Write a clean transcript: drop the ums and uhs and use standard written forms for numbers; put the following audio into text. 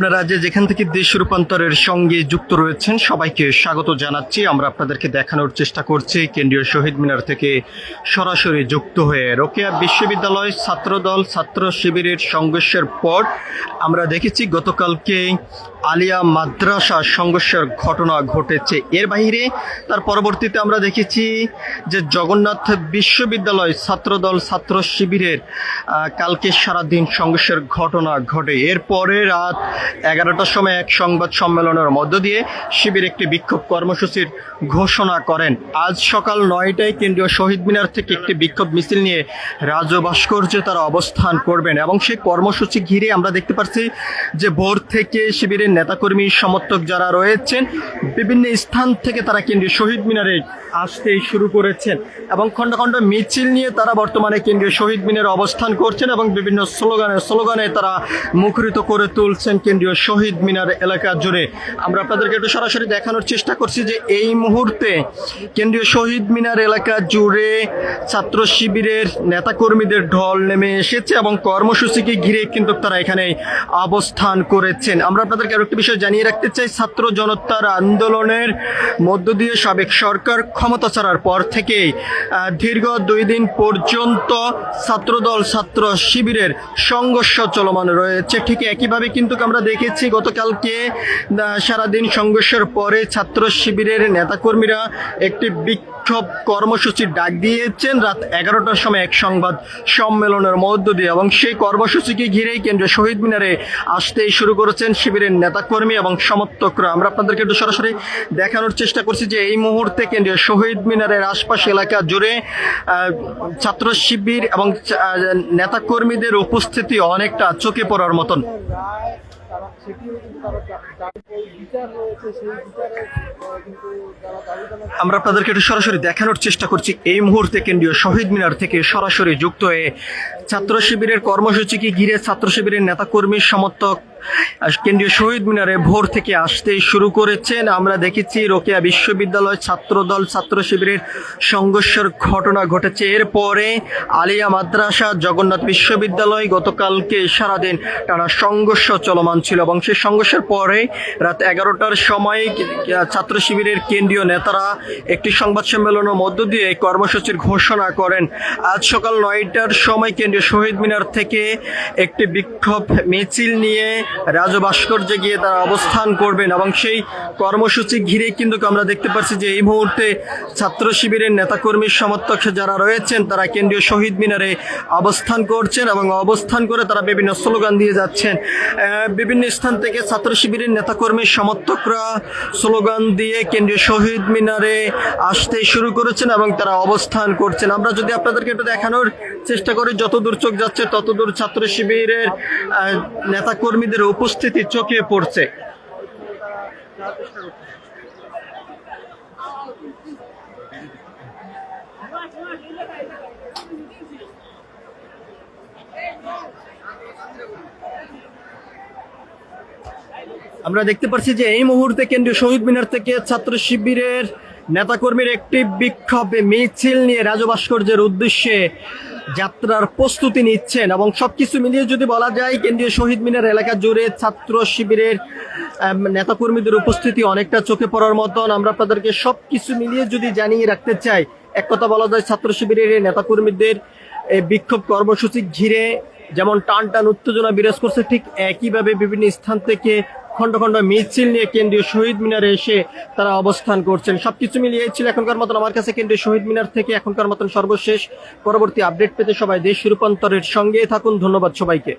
আপনারা যে যেখান থেকে দেশ রূপান্তরের সঙ্গে যুক্ত রয়েছেন সবাইকে স্বাগত জানাচ্ছি। আমরা আপনাদেরকে দেখানোর চেষ্টা করছি কেন্দ্রীয় শহীদ মিনার থেকে সরাসরি যুক্ত হয়ে রোকেয়া বিশ্ববিদ্যালয় ছাত্রদল ছাত্র শিবিরের সংঘর্ষের পর আমরা দেখেছি গতকালকে আলিয়া মাদ্রাসা সংঘর্ষের ঘটনা ঘটেছে। এর বাইরে তার পরবর্তীতে আমরা দেখেছি যে জগন্নাথ বিশ্ববিদ্যালয় ছাত্রদল ছাত্র শিবিরের কালকে সারাদিন সংঘর্ষের ঘটনা ঘটে। এরপরে রাত 11টার সময় এক সংবাদ সম্মেলনের মধ্য দিয়ে শিবির একটি বিক্ষোভ কর্মসূচির ঘোষণা করেন। আজ সকাল 9টায় কেন্দ্রীয় শহীদ মিনার থেকে একটি বিক্ষোভ মিছিল নিয়ে রাজ্য ভাস্কর্যে তারা অবস্থান করবেন এবং সেই কর্মসূচি ঘিরে আমরা দেখতে পাচ্ছি যে ভোর থেকে শিবিরের নেতাকর্মী সমর্থক যারা রয়েছেন বিভিন্ন স্থান থেকে তারা কেন্দ্রীয় শহীদ মিনারে আসতে শুরু করেছেন এবং খণ্ড খণ্ড মিছিল নিয়ে তারা বর্তমানে কেন্দ্রীয় শহীদ মিনারে অবস্থান করছেন এবং বিভিন্ন স্লোগানে তারা মুখরিত করে তুলছেন কেন্দ্রীয় শহীদ মিনার এলাকা জুড়ে। আমরা আপনাদেরকে একটু সরাসরি দেখানোর চেষ্টা করছি যে এই মুহূর্তে কেন্দ্রীয় শহীদ মিনার এলাকা জুড়ে ছাত্র শিবিরের নেতাকর্মীদের ঢল নেমে এসেছে এবং কর্মসূচিকে ঘিরে কিন্তু তারা এখানে অবস্থান করেছেন। আমরা আপনাদেরকে আরেকটি বিষয় জানিয়ে রাখতে চাই, ছাত্র জনতার আন্দোলনের মধ্য দিয়ে সাবেক সরকার ক্ষমতা ছাড়ার পর থেকেই দীর্ঘ 2 দিন পর্যন্ত ছাত্রদল ছাত্র শিবিরের সংঘর্ষ চলমান রয়েছে। ঠিক একইভাবে কিন্তু আমরা দেখেছি গতকালকে সারাদিন সংঘর্ষের পরে ছাত্র শিবিরের নেতাকর্মীরা একটি বিক্ষোভ কর্মসূচির ডাক দিয়েছেন রাত 11টার সময় এক সংবাদ সম্মেলনের মধ্য দিয়ে এবং সেই কর্মসূচিকে ঘিরেই কেন্দ্রীয় শহীদ মিনারে আসতেই শুরু করেছেন শিবিরের নেতাকর্মী এবং সমর্থকরা। আমরা আপনাদেরকে একটু সরাসরি দেখানোর চেষ্টা করছি যে এই মুহূর্তে কেন্দ্রীয় শহীদ মিনারের আশপাশ এলাকা জুড়ে ছাত্র শিবির এবং নেতাকর্মীদের উপস্থিতি অনেকটা চোখে পড়ার মতন। আমরা আপনাদেরকে একটু সরাসরি দেখানোর চেষ্টা করছি এই মুহূর্তে কেন্দ্রীয় শহীদ মিনার থেকে সরাসরি যুক্ত হয়ে ছাত্র শিবিরের কর্মসূচিকে ঘিরে ছাত্র শিবিরের নেতাকর্মী সমর্থক কেন্দ্রীয় শহীদ মিনারে ভোর থেকে আসতেই শুরু করেছেন। আমরা দেখেছি রোকেয়া বিশ্ববিদ্যালয় ছাত্রদল ছাত্র শিবিরের সংঘর্ষের ঘটনা ঘটেছে। এরপরে আলিয়া মাদ্রাসা জগন্নাথ বিশ্ববিদ্যালয় গতকালকে সারাদিন টানা সংঘর্ষ চলমান ছিল এবং সেই সংঘর্ষের পরে রাত 11টার সময় ছাত্র শিবিরের কেন্দ্রীয় নেতারা একটি সংবাদ সম্মেলনের মধ্য দিয়ে এই কর্মসূচির ঘোষণা করেন। আজ সকাল 9টার সময় কেন্দ্রীয় শহীদ মিনার থেকে একটি বিক্ষোভ মিছিল নিয়ে রাজ্য ভাস্কর্যে গিয়ে তারা অবস্থান করবেন এবং সেই কর্মসূচি ঘিরে কিন্তু আমরা দেখতে পাচ্ছি যে এই মুহূর্তে ছাত্র শিবিরের নেতাকর্মী সমর্থক যারা রয়েছেন তারা কেন্দ্রীয় শহীদ মিনারে অবস্থান করছেন এবং অবস্থান করে তারা বিভিন্ন স্লোগান দিয়ে যাচ্ছেন। বিভিন্ন স্থান থেকে ছাত্র শিবিরের নেতাকর্মী সমর্থকরা স্লোগান দিয়ে কেন্দ্রীয় শহীদ মিনারে আসতে শুরু করেছেন এবং তারা অবস্থান করছেন। আমরা যদি আপনাদেরকে একটু দেখানোর চেষ্টা করি, যতদূর চোখ যাচ্ছে ততদূর ছাত্র শিবিরের নেতাকর্মীদের উপস্থিতি চোখে পড়ছে। আমরা দেখতে পাচ্ছি যে এই মুহূর্তে কেন্দ্রীয় শহীদ মিনার থেকে ছাত্র শিবিরের নেতাকর্মীর একটি বিক্ষোভ মিছিল নিয়ে রাজ্য ভাস্কর্যের উদ্দেশ্যে যাত্রার প্রস্তুতি নিচ্ছেন এবং সবকিছু মিলিয়ে যদি বলা যায় কেন্দ্রীয় শহীদ মিনার এলাকা জুড়ে ছাত্র শিবিরের নেতাকর্মীদের উপস্থিতি অনেকটা চোখে পড়ার মতন। আমরা আপনাদেরকে সবকিছু মিলিয়ে যদি জানিয়ে রাখতে চাই, এক কথা বলা যায় ছাত্র শিবিরের নেতাকর্মীদের বিক্ষোভ কর্মসূচি ঘিরে যেমন টান টান উত্তেজনা বিরাজ করছে, ঠিক একইভাবে বিভিন্ন স্থান থেকে খণ্ড খণ্ড মিছিল নিয়ে কেন্দ্রীয় শহীদ মিনারে এসে তারা অবস্থান করছেন। সবকিছু মিলিয়ে ছিল এখনকার মতন আমার কাছে কেন্দ্রীয় শহীদ মিনার থেকে এখনকার মতন সর্বশেষ। পরবর্তী আপডেট পেতে সবাই দেশ রূপান্তরের সঙ্গে থাকুন। ধন্যবাদ সবাইকে।